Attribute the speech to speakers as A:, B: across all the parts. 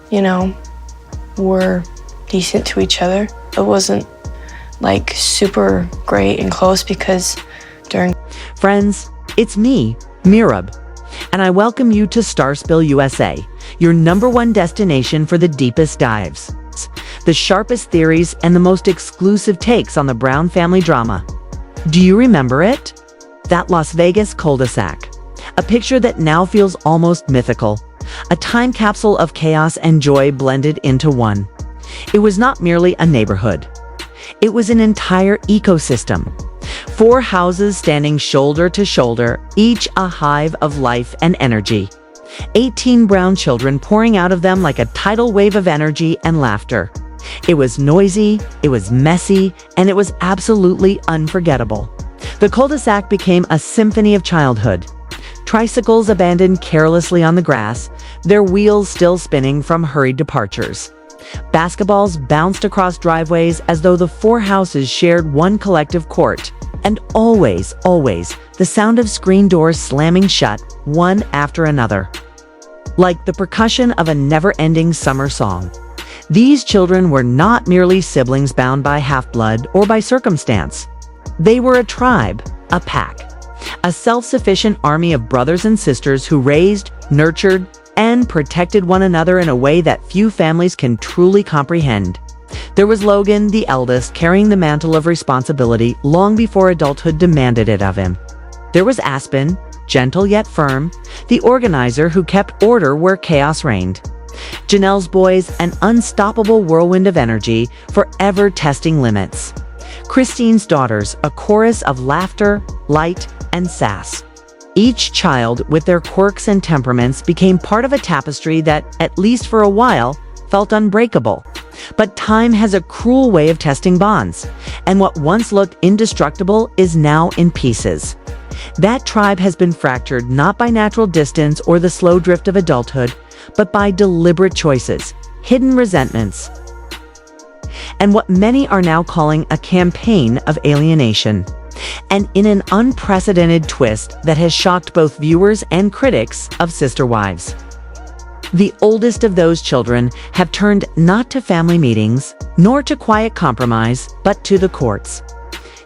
A: you know, were decent to each other. It wasn't like super great and close because during...
B: Friends, it's me, Mirab, and I welcome you to Starspill USA, your #1 destination for the deepest dives, the sharpest theories, and the most exclusive takes on the Brown family drama. Do you remember it? That Las Vegas cul-de-sac. A picture that now feels almost mythical. A time capsule of chaos and joy blended into one. It was not merely a neighborhood. It was an entire ecosystem. 4 houses standing shoulder to shoulder, each a hive of life and energy. 18 brown children pouring out of them like a tidal wave of energy and laughter. It was noisy, it was messy, and it was absolutely unforgettable. The cul-de-sac became a symphony of childhood. Tricycles abandoned carelessly on the grass, their wheels still spinning from hurried departures. Basketballs bounced across driveways as though the 4 houses shared one collective court. And always, the sound of screen doors slamming shut, one after another. Like the percussion of a never-ending summer song. These children were not merely siblings bound by half-blood or by circumstance. They were a tribe, a pack, a self-sufficient army of brothers and sisters who raised, nurtured, and protected one another in a way that few families can truly comprehend. There was Logan, the eldest, carrying the mantle of responsibility long before adulthood demanded it of him. There was Aspen, gentle yet firm, the organizer who kept order where chaos reigned. Janelle's boys, an unstoppable whirlwind of energy, forever testing limits. Christine's daughters, a chorus of laughter, light, and sass. Each child, with their quirks and temperaments, became part of a tapestry that, at least for a while, felt unbreakable. But time has a cruel way of testing bonds, and what once looked indestructible is now in pieces. That tribe has been fractured not by natural distance or the slow drift of adulthood, but by deliberate choices, hidden resentments, and what many are now calling a campaign of alienation. And in an unprecedented twist that has shocked both viewers and critics of Sister Wives. The oldest of those children have turned not to family meetings, nor to quiet compromise, but to the courts.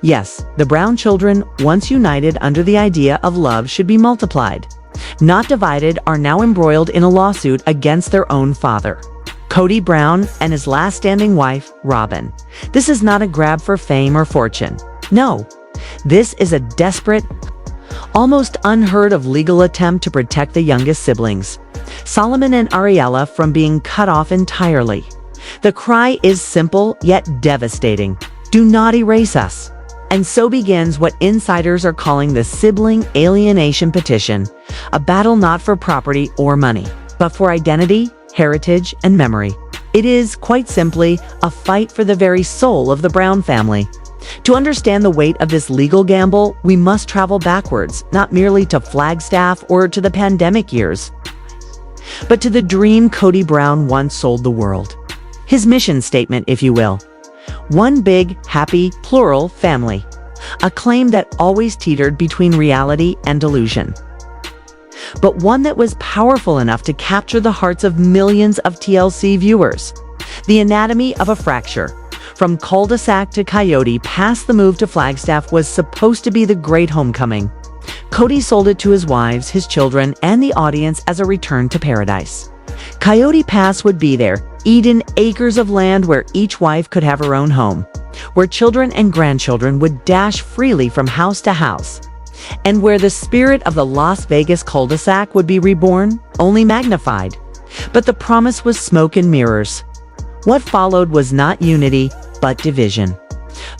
B: Yes, the Brown children, once united under the idea of love, should be multiplied. Not divided, are now embroiled in a lawsuit against their own father, Kody Brown, and his last standing wife, Robin. This is not a grab for fame or fortune. No, this is a desperate, almost unheard of legal attempt to protect the youngest siblings, Solomon and Ariella, from being cut off entirely. The cry is simple yet devastating. Do not erase us. And so begins what insiders are calling the sibling alienation petition, a battle not for property or money, but for identity, heritage, and memory. It is, quite simply, a fight for the very soul of the Brown family. To understand the weight of this legal gamble, we must travel backwards, not merely to Flagstaff or to the pandemic years, but to the dream Kody Brown once sold the world. His mission statement, if you will. One big, happy, plural family. A claim that always teetered between reality and delusion. But one that was powerful enough to capture the hearts of millions of TLC viewers. The anatomy of a fracture. From cul-de-sac to coyote, past the move to Flagstaff, was supposed to be the great homecoming. Kody sold it to his wives, his children, and the audience as a return to paradise. Coyote Pass would be there, Eden, acres of land where each wife could have her own home, where children and grandchildren would dash freely from house to house, and where the spirit of the Las Vegas cul-de-sac would be reborn, only magnified. But the promise was smoke and mirrors. What followed was not unity, but division.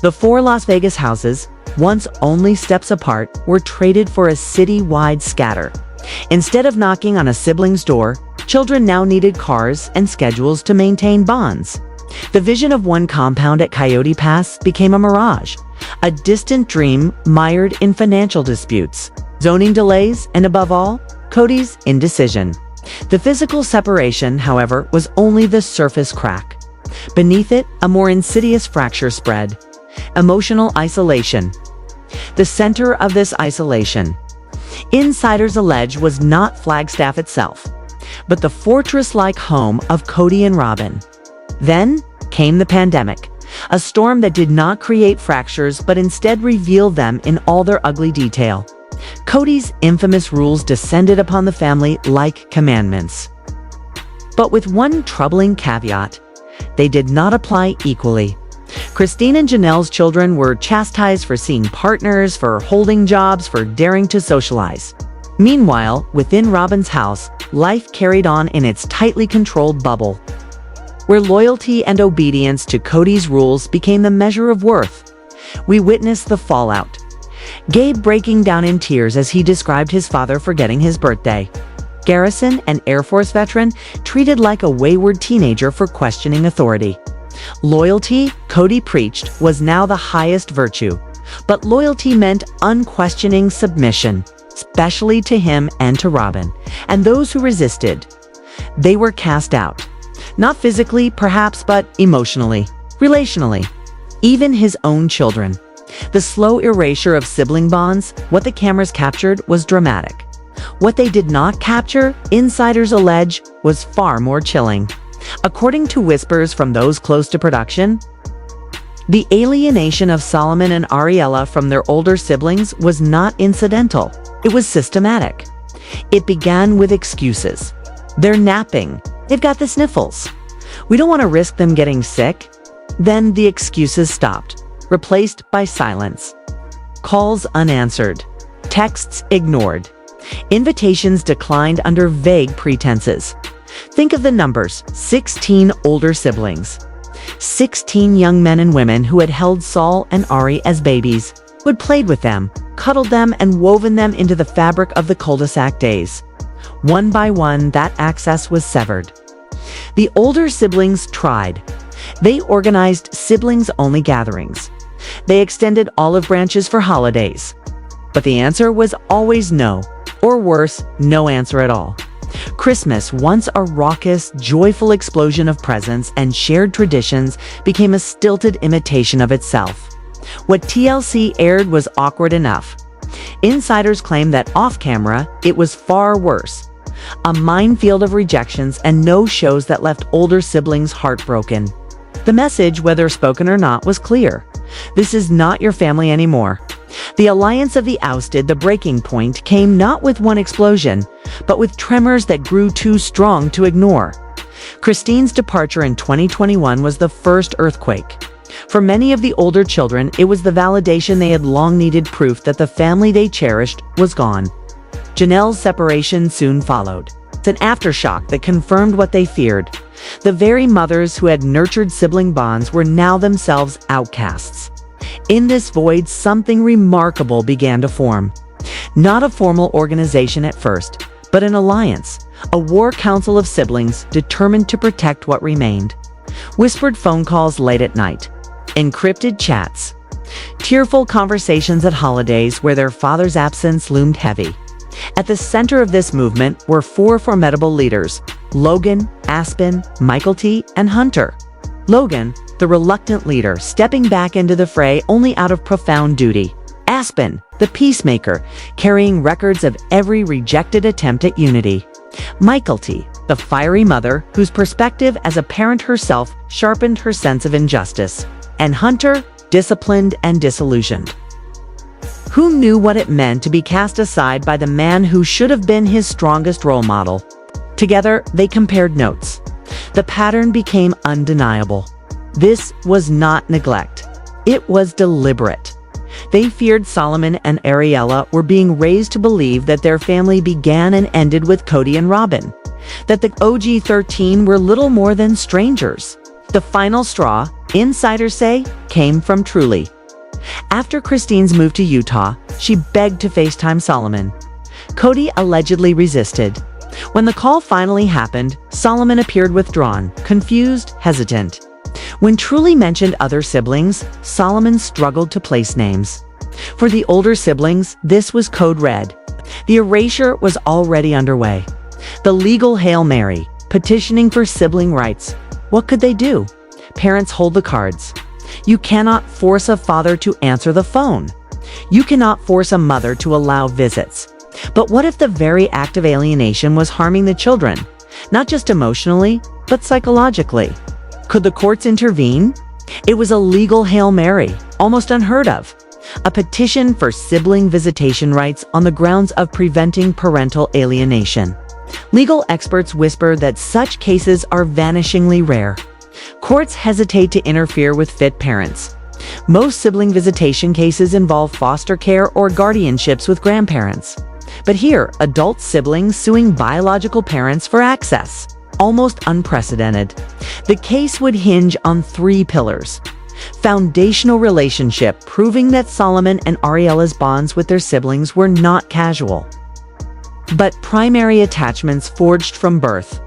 B: The 4 Las Vegas houses, once only steps apart, were traded for a city-wide scatter. Instead of knocking on a sibling's door, children now needed cars and schedules to maintain bonds. The vision of one compound at Coyote Pass became a mirage, a distant dream mired in financial disputes, zoning delays, and above all, Kody's indecision. The physical separation, however, was only the surface crack. Beneath it, a more insidious fracture spread. Emotional isolation. The center of this isolation, insiders allege, was not Flagstaff itself. but the fortress-like home of Cody and Robin. Then came the pandemic, a storm that did not create fractures but instead revealed them in all their ugly detail. Cody's infamous rules descended upon the family like commandments. But with one troubling caveat: they did not apply equally. Christine and Janelle's children were chastised for seeing partners, for holding jobs, for daring to socialize. Meanwhile, within Robin's house, life carried on in its tightly controlled bubble, where loyalty and obedience to Cody's rules became the measure of worth. We witnessed the fallout. Gabe breaking down in tears as he described his father forgetting his birthday. Garrison, an Air Force veteran, treated like a wayward teenager for questioning authority. Loyalty, Cody preached, was now the highest virtue, but loyalty meant unquestioning submission, especially to him and to Robin, and those who resisted. They were cast out. Not physically, perhaps, but emotionally, relationally. Even his own children. The slow erasure of sibling bonds, what the cameras captured, was dramatic. What they did not capture, insiders allege, was far more chilling. According to whispers from those close to production, the alienation of Solomon and Ariella from their older siblings was not incidental. It was systematic. It began with excuses. They're napping. They've got the sniffles. We don't want to risk them getting sick. Then the excuses stopped, replaced by silence. Calls unanswered. Texts ignored. Invitations declined under vague pretenses. Think of the numbers: 16 older siblings. 16 young men and women who had held Saul and Ari as babies, who had played with them, cuddled them, and woven them into the fabric of the cul-de-sac days. One by one, that access was severed. The older siblings tried. They organized siblings-only gatherings. They extended olive branches for holidays. But the answer was always no, or worse, no answer at all. Christmas, once a raucous, joyful explosion of presents and shared traditions, became a stilted imitation of itself. What TLC aired was awkward enough. Insiders claim that off-camera, it was far worse. A minefield of rejections and no shows that left older siblings heartbroken. The message, whether spoken or not, was clear. This is not your family anymore. The alliance of the ousted, the breaking point, came not with one explosion, but with tremors that grew too strong to ignore. Christine's departure in 2021 was the first earthquake. For many of the older children, it was the validation they had long needed, proof that the family they cherished was gone. Janelle's separation soon followed. It's an aftershock that confirmed what they feared. The very mothers who had nurtured sibling bonds were now themselves outcasts. In this void, something remarkable began to form. Not a formal organization at first, but an alliance, a war council of siblings determined to protect what remained. Whispered phone calls late at night, encrypted chats, tearful conversations at holidays where their father's absence loomed heavy. At the center of this movement were four formidable leaders: Logan, Aspen, Michael T., and Hunter. Logan, the reluctant leader, stepping back into the fray only out of profound duty. Aspen, the peacemaker, carrying records of every rejected attempt at unity. Michael T., the fiery mother, whose perspective as a parent herself sharpened her sense of injustice. And Hunter, disciplined and disillusioned, who knew what it meant to be cast aside by the man who should have been his strongest role model. Together, they compared notes. The pattern became undeniable. This was not neglect. It was deliberate. They feared Solomon and Ariella were being raised to believe that their family began and ended with Cody and Robin, that the OG 13 were little more than strangers. The final straw, insiders say, came from Truly. After Christine's move to Utah, she begged to FaceTime Solomon. Cody allegedly resisted. When the call finally happened, Solomon appeared withdrawn, confused, hesitant. When Truly mentioned other siblings, Solomon struggled to place names. For the older siblings, this was code red. The erasure was already underway. The legal Hail Mary, petitioning for sibling rights. What could they do? Parents hold the cards. You cannot force a father to answer the phone. You cannot force a mother to allow visits. But what if the very act of alienation was harming the children? not just emotionally, but psychologically. Could the courts intervene? It was a legal Hail Mary, almost unheard of. A petition for sibling visitation rights on the grounds of preventing parental alienation. Legal experts whisper that such cases are vanishingly rare. Courts hesitate to interfere with fit parents. Most sibling visitation cases involve foster care or guardianships with grandparents. But here, adult siblings suing biological parents for access. Almost unprecedented. The case would hinge on 3 pillars. Foundational relationship, proving that Solomon and Ariella's bonds with their siblings were not casual, but primary attachments forged from birth.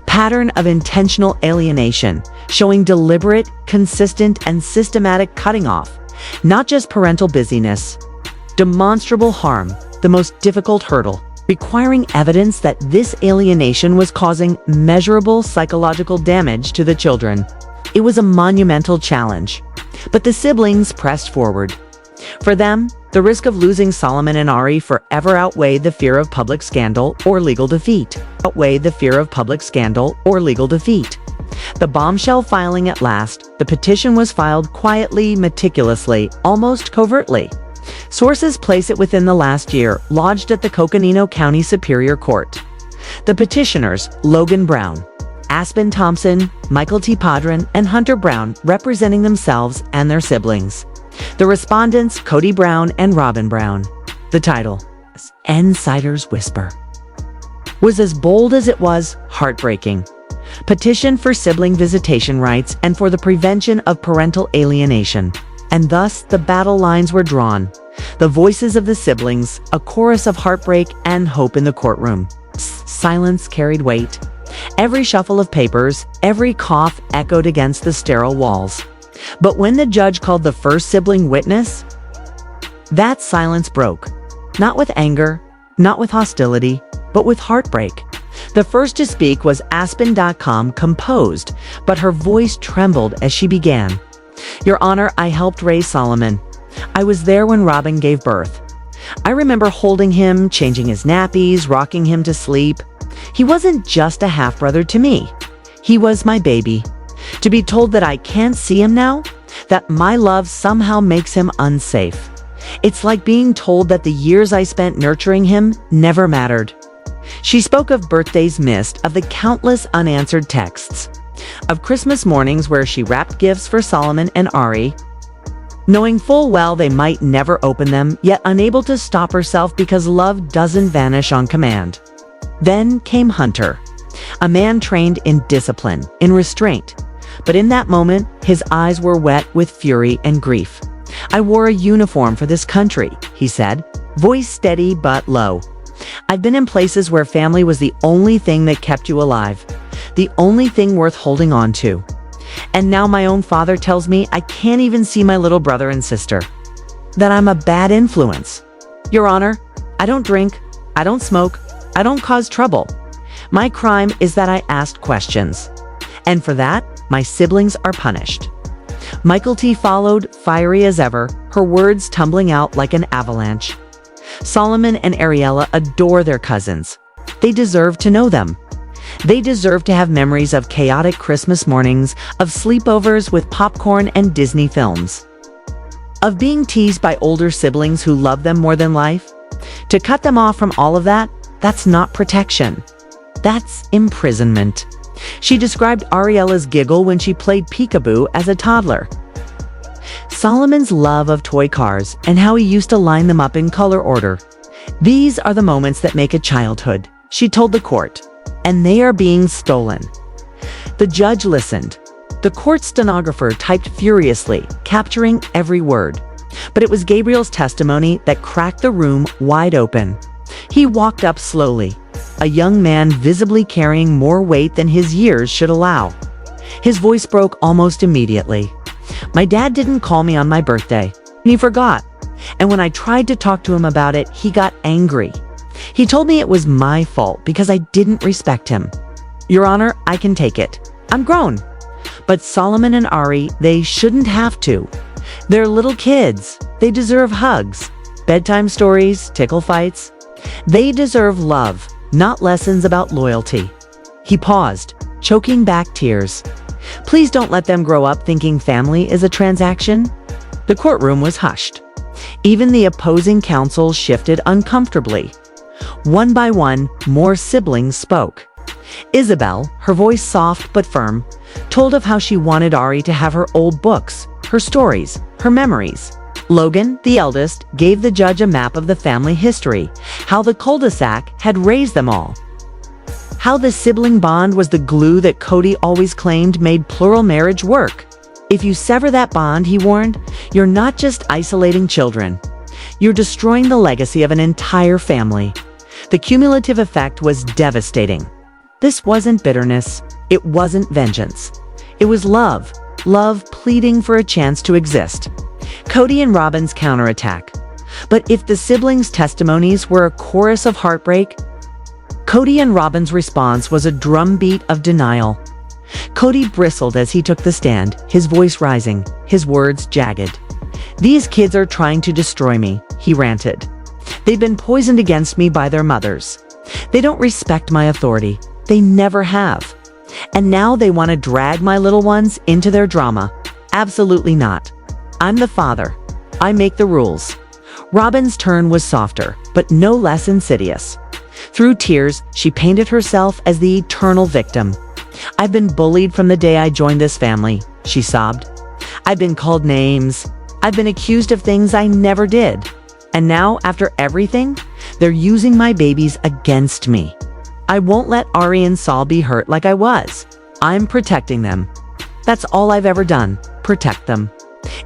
B: Pattern of intentional alienation, showing deliberate, consistent, and systematic cutting off, not just parental busyness. Demonstrable harm, the most difficult hurdle, requiring evidence that this alienation was causing measurable psychological damage to the children. It was a monumental challenge, but the siblings pressed forward. For them, the risk of losing Solomon and Ari forever outweighed the fear of public scandal or legal defeat. The bombshell filing at last, the petition was filed quietly, meticulously, almost covertly. Sources place it within the last year, lodged at the Coconino County Superior Court. The petitioners, Logan Brown, Aspen Thompson, Michael T. Padron, and Hunter Brown, representing themselves and their siblings. The respondents, Kody Brown and Robin Brown. The title, Insider's Whisper, was as bold as it was heartbreaking. Petition for sibling visitation rights and for the prevention of parental alienation. And thus, the battle lines were drawn. The voices of the siblings, a chorus of heartbreak and hope in the courtroom. Silence carried weight. Every shuffle of papers, every cough echoed against the sterile walls. But when the judge called the first sibling witness, that silence broke. Not with anger, not with hostility, but with heartbreak. The first to speak was Aspen.com, composed, but her voice trembled as she began. Your Honor, I helped raise Solomon. I was there when Robin gave birth. I remember holding him, changing his nappies, rocking him to sleep. He wasn't just a half-brother to me. He was my baby. To be told that I can't see him now, that my love somehow makes him unsafe. It's like being told that the years I spent nurturing him never mattered. She spoke of birthdays missed, of the countless unanswered texts, of Christmas mornings where she wrapped gifts for Solomon and Ari, knowing full well they might never open them, yet unable to stop herself because love doesn't vanish on command. Then came Hunter, a man trained in discipline, in restraint. But in that moment, his eyes were wet with fury and grief. I wore a uniform for this country, he said, voice steady but low. I've been in places where family was the only thing that kept you alive, the only thing worth holding on to. And now my own father tells me I can't even see my little brother and sister, that I'm a bad influence. Your Honor, I don't drink, I don't smoke, I don't cause trouble. My crime is that I asked questions. And for that, my siblings are punished. Michael T. followed, fiery as ever, her words tumbling out like an avalanche. Solomon and Ariella adore their cousins. They deserve to know them. They deserve to have memories of chaotic Christmas mornings, of sleepovers with popcorn and Disney films, of being teased by older siblings who love them more than life. To cut them off from all of that, that's not protection. That's imprisonment. She described Ariella's giggle when she played peekaboo as a toddler, Solomon's love of toy cars, and how he used to line them up in color order. These are the moments that make a childhood, she told the court, and they are being stolen. The judge listened. The court stenographer typed furiously, capturing every word. But it was Gabriel's testimony that cracked the room wide open. He walked up slowly, a young man visibly carrying more weight than his years should allow. His voice broke almost immediately. My dad didn't call me on my birthday. He forgot. And when I tried to talk to him about it, he got angry. He told me it was my fault because I didn't respect him. Your Honor, I can take it. I'm grown. But Solomon and Ari, they shouldn't have to. They're little kids. They deserve hugs, bedtime stories, tickle fights. They deserve love, not lessons about loyalty. He paused, choking back tears. Please don't let them grow up thinking family is a transaction. The courtroom was hushed. Even the opposing counsel shifted uncomfortably. One by one, more siblings spoke. Isabel, her voice soft but firm, told of how she wanted Ari to have her old books, her stories, her memories. Logan, the eldest, gave the judge a map of the family history, how the cul-de-sac had raised them all. How the sibling bond was the glue that Kody always claimed made plural marriage work. If you sever that bond, he warned, you're not just isolating children. You're destroying the legacy of an entire family. The cumulative effect was devastating. This wasn't bitterness. It wasn't vengeance. It was love. Love pleading for a chance to exist. Cody and Robin's counterattack. But if the siblings' testimonies were a chorus of heartbreak, Cody and Robin's response was a drumbeat of denial. Kody bristled as he took the stand, his voice rising, his words jagged. These kids are trying to destroy me, he ranted. They've been poisoned against me by their mothers. They don't respect my authority. They never have. And now they want to drag my little ones into their drama. Absolutely not. I'm the father. I make the rules. Robin's turn was softer, but no less insidious. Through tears, she painted herself as the eternal victim. I've been bullied from the day I joined this family, she sobbed. I've been called names. I've been accused of things I never did. And now, after everything, they're using my babies against me. I won't let Ari and Saul be hurt like I was. I'm protecting them. That's all I've ever done, protect them.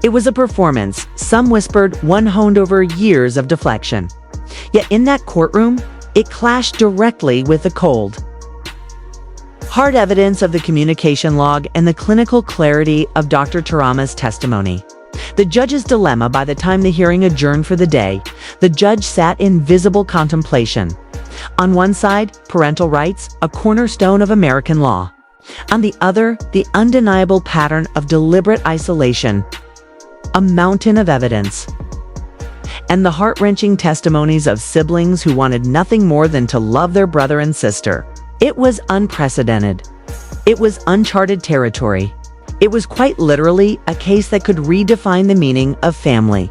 B: It was a performance, some whispered, one honed over years of deflection. Yet in that courtroom, it clashed directly with the cold, hard evidence of the communication log and the clinical clarity of Dr. Tarama's testimony. The judge's dilemma. By the time the hearing adjourned for the day, the judge sat in visible contemplation. On one side, parental rights, a cornerstone of American law. On the other, the undeniable pattern of deliberate isolation, a mountain of evidence. And the heart-wrenching testimonies of siblings who wanted nothing more than to love their brother and sister. It was unprecedented. It was uncharted territory. It was quite literally a case that could redefine the meaning of family.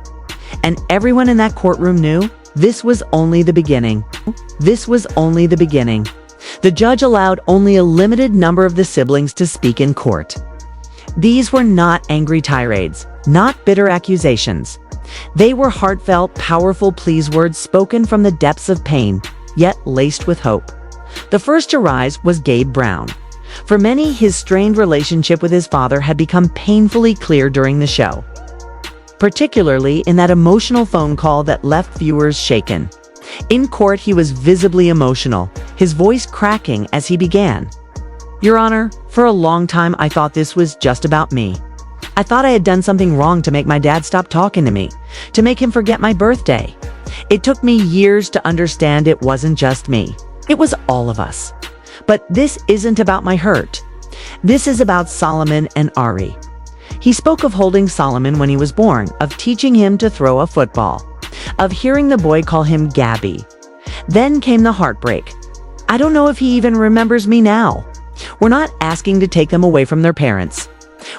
B: And everyone in that courtroom knew this was only the beginning. This was only the beginning. The judge allowed only a limited number of the siblings to speak in court. These were not angry tirades, not bitter accusations. They were heartfelt, powerful pleas, words spoken from the depths of pain, yet laced with hope. The first to rise was Kody Brown. For many, his strained relationship with his father had become painfully clear during the show, particularly in that emotional phone call that left viewers shaken. In court, he was visibly emotional, his voice cracking as he began. Your Honor, for a long time I thought this was just about me. I thought I had done something wrong to make my dad stop talking to me, to make him forget my birthday. It took me years to understand it wasn't just me. It was all of us. But this isn't about my hurt. This is about Solomon and Ari. He spoke of holding Solomon when he was born, of teaching him to throw a football, of hearing the boy call him Gabby. Then came the heartbreak. I don't know if he even remembers me now. We're not asking to take them away from their parents.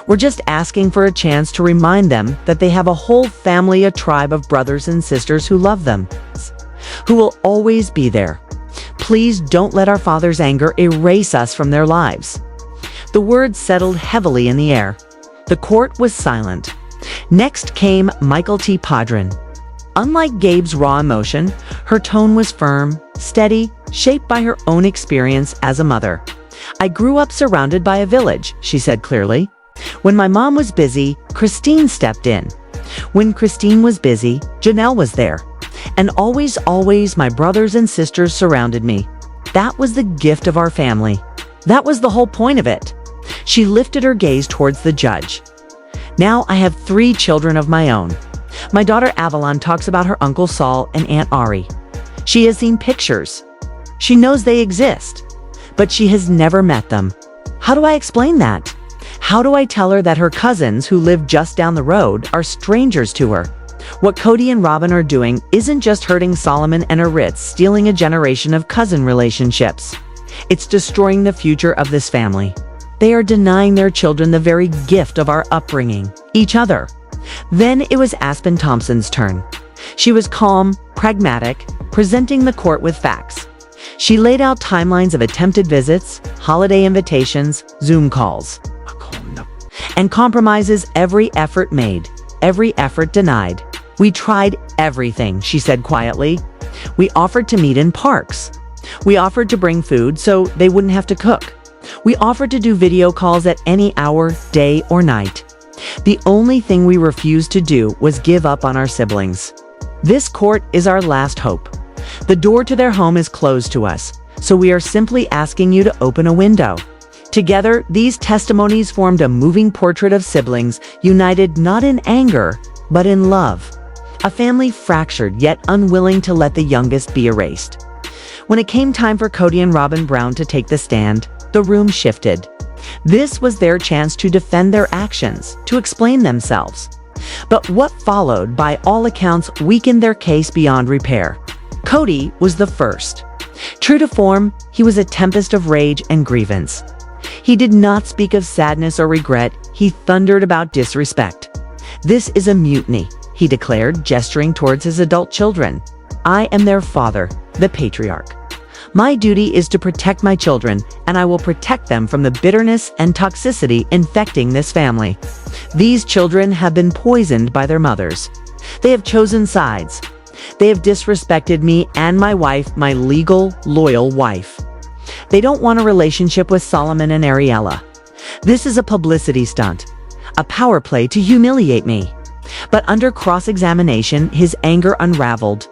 B: We're just asking for a chance to remind them that they have a whole family, a tribe of brothers and sisters who love them, who will always be there. Please don't let our father's anger erase us from their lives. The words settled heavily in the air. The court was silent. Next came Michael T. Padron. Unlike Gabe's raw emotion, her tone was firm, steady, shaped by her own experience as a mother. I grew up surrounded by a village, she said clearly. When my mom was busy, Christine stepped in. When Christine was busy, Janelle was there. And always, always, my brothers and sisters surrounded me. That was the gift of our family. That was the whole point of it. She lifted her gaze towards the judge. Now I have 3 children of my own. My daughter Avalon talks about her Uncle Saul and Aunt Ari. She has seen pictures. She knows they exist, but she has never met them. How do I explain that? How do I tell her that her cousins who live just down the road are strangers to her? What Cody and Robin are doing isn't just hurting Solomon and Aritz, stealing a generation of cousin relationships. It's destroying the future of this family. They are denying their children the very gift of our upbringing, each other. Then it was Aspen Thompson's turn. She was calm, pragmatic, presenting the court with facts. She laid out timelines of attempted visits, holiday invitations, Zoom calls, and compromises every effort made, every effort denied. We tried everything, she said quietly. We offered to meet in parks. We offered to bring food so they wouldn't have to cook. We offered to do video calls at any hour, day, or night. The only thing we refused to do was give up on our siblings. This court is our last hope. The door to their home is closed to us, so we are simply asking you to open a window. Together, these testimonies formed a moving portrait of siblings united not in anger, but in love. A family fractured yet unwilling to let the youngest be erased. When it came time for Cody and Robin Brown to take the stand, the room shifted. This was their chance to defend their actions, to explain themselves. But what followed, by all accounts, weakened their case beyond repair. Cody was the first. True to form, he was a tempest of rage and grievance. He did not speak of sadness or regret, he thundered about disrespect. "This is a mutiny," he declared, gesturing towards his adult children. "I am their father, the patriarch. My duty is to protect my children, and I will protect them from the bitterness and toxicity infecting this family. These children have been poisoned by their mothers. They have chosen sides. They have disrespected me and my wife, my legal, loyal wife. They don't want a relationship with Solomon and Ariella. This is a publicity stunt, a power play to humiliate me." But under cross-examination, his anger unraveled.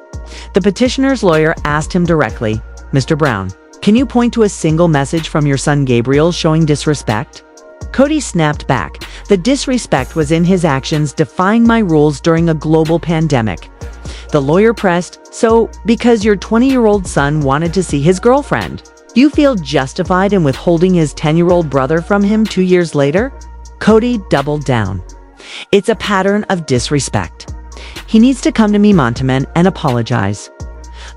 B: The petitioner's lawyer asked him directly, "Mr. Brown, can you point to a single message from your son Gabriel showing disrespect?" Cody snapped back. The disrespect was in his actions, defying my rules during a global pandemic. The lawyer pressed, "So, because your 20-year-old son wanted to see his girlfriend, do you feel justified in withholding his 10-year-old brother from him 2 years later?" Cody doubled down. "It's a pattern of disrespect. He needs to come to me, Monteman, and apologize."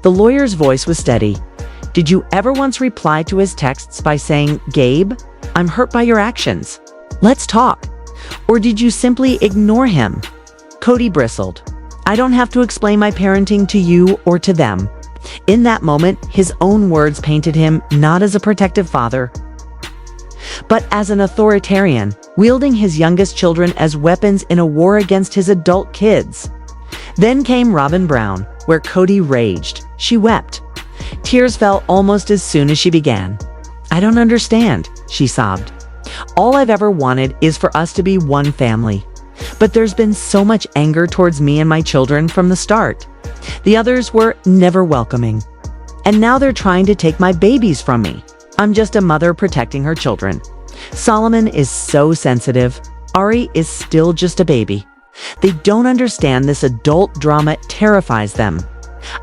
B: The lawyer's voice was steady. "Did you ever once reply to his texts by saying, 'Gabe, I'm hurt by your actions. Let's talk'? Or did you simply ignore him?" Cody bristled. "I don't have to explain my parenting to you or to them." In that moment, his own words painted him not as a protective father, but as an authoritarian, wielding his youngest children as weapons in a war against his adult kids. Then came Robin Brown, where Cody raged. She wept. Tears fell almost as soon as she began. "I don't understand," she sobbed. "All I've ever wanted is for us to be one family. But there's been so much anger towards me and my children from the start. The others were never welcoming. And now they're trying to take my babies from me. I'm just a mother protecting her children. Solomon is so sensitive. Ari is still just a baby. They don't understand this adult drama terrifies them.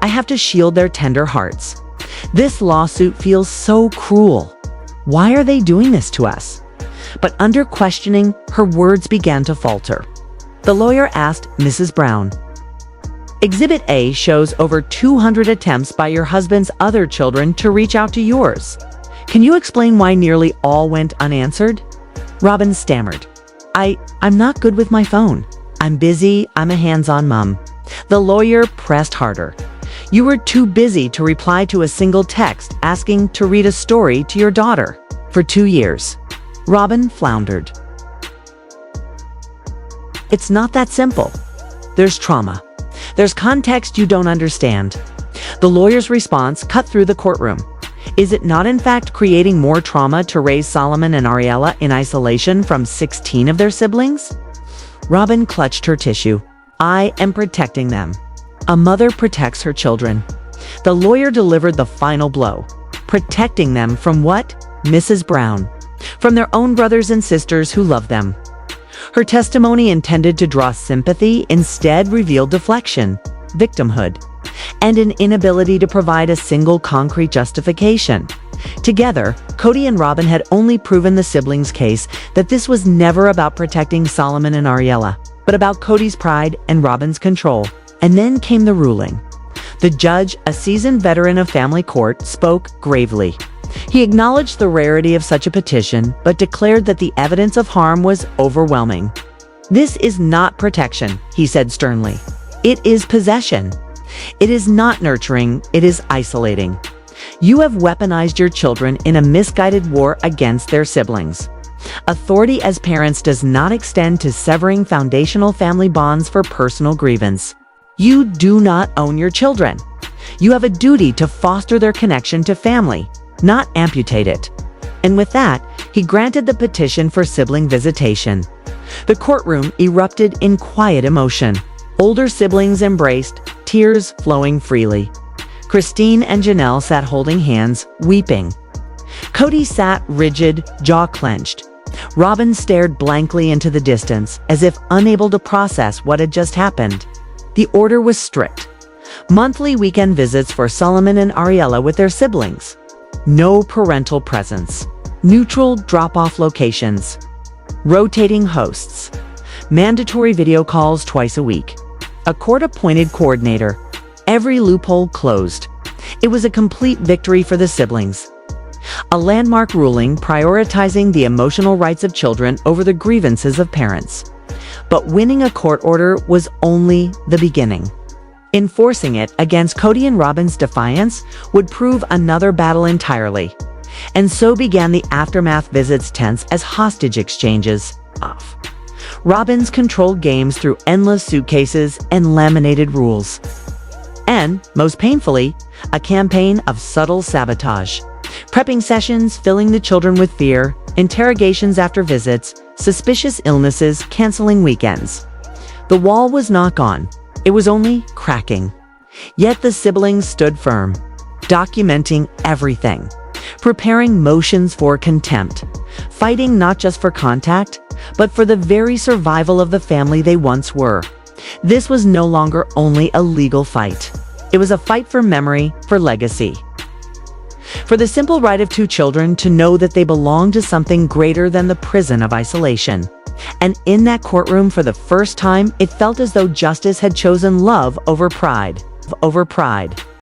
B: I have to shield their tender hearts. This lawsuit feels so cruel. Why are they doing this to us?" But under questioning, her words began to falter. The lawyer asked Mrs. Brown, "Exhibit A shows over 200 attempts by your husband's other children to reach out to yours. Can you explain why nearly all went unanswered?" Robin stammered. I'm not good with my phone. I'm busy. I'm a hands-on mom." The lawyer pressed harder. "You were too busy to reply to a single text asking to read a story to your daughter for 2 years. Robin floundered. "It's not that simple. There's trauma. There's context you don't understand." The lawyer's response cut through the courtroom. "Is it not in fact creating more trauma to raise Solomon and Ariella in isolation from 16 of their siblings?" Robin clutched her tissue. "I am protecting them. A mother protects her children." The lawyer delivered the final blow. Protecting them from what? Mrs. Brown. From their own brothers and sisters who love them. Her testimony, intended to draw sympathy, instead revealed deflection, victimhood, and an inability to provide a single concrete justification. Together, Cody and Robin had only proven the siblings' case that this was never about protecting Solomon and Ariella, but about Cody's pride and Robin's control. And then came the ruling. The judge, a seasoned veteran of family court, spoke gravely. He acknowledged the rarity of such a petition, but declared that the evidence of harm was overwhelming. "This is not protection," he said sternly. "It is possession. It is not nurturing, it is isolating. You have weaponized your children in a misguided war against their siblings. Authority as parents does not extend to severing foundational family bonds for personal grievance. You do not own your children. You have a duty to foster their connection to family, not amputate it." And with that, he granted the petition for sibling visitation. The courtroom erupted in quiet emotion. Older siblings embraced, tears flowing freely. Christine and Janelle sat holding hands, weeping. Kody sat rigid, jaw clenched. Robin stared blankly into the distance, as if unable to process what had just happened. The order was strict. Monthly weekend visits for Solomon and Ariella with their siblings. No parental presence. Neutral drop-off locations. Rotating hosts. Mandatory video calls twice a week. A court-appointed coordinator. Every loophole closed. It was a complete victory for the siblings. A landmark ruling prioritizing the emotional rights of children over the grievances of parents. But winning a court order was only the beginning. Enforcing it against Cody and Robin's defiance would prove another battle entirely. And so began the aftermath visits tense as hostage exchanges off. Robin's controlled games through endless suitcases and laminated rules. And, most painfully, a campaign of subtle sabotage. Prepping sessions, filling the children with fear, interrogations after visits, suspicious illnesses, canceling weekends. The wall was not gone. It was only cracking. Yet the siblings stood firm, documenting everything, preparing motions for contempt, fighting not just for contact, but for the very survival of the family they once were. This was no longer only a legal fight. It was a fight for memory, for legacy. For the simple right of two children to know that they belong to something greater than the prison of isolation. And in that courtroom, for the first time, it felt as though justice had chosen love over pride.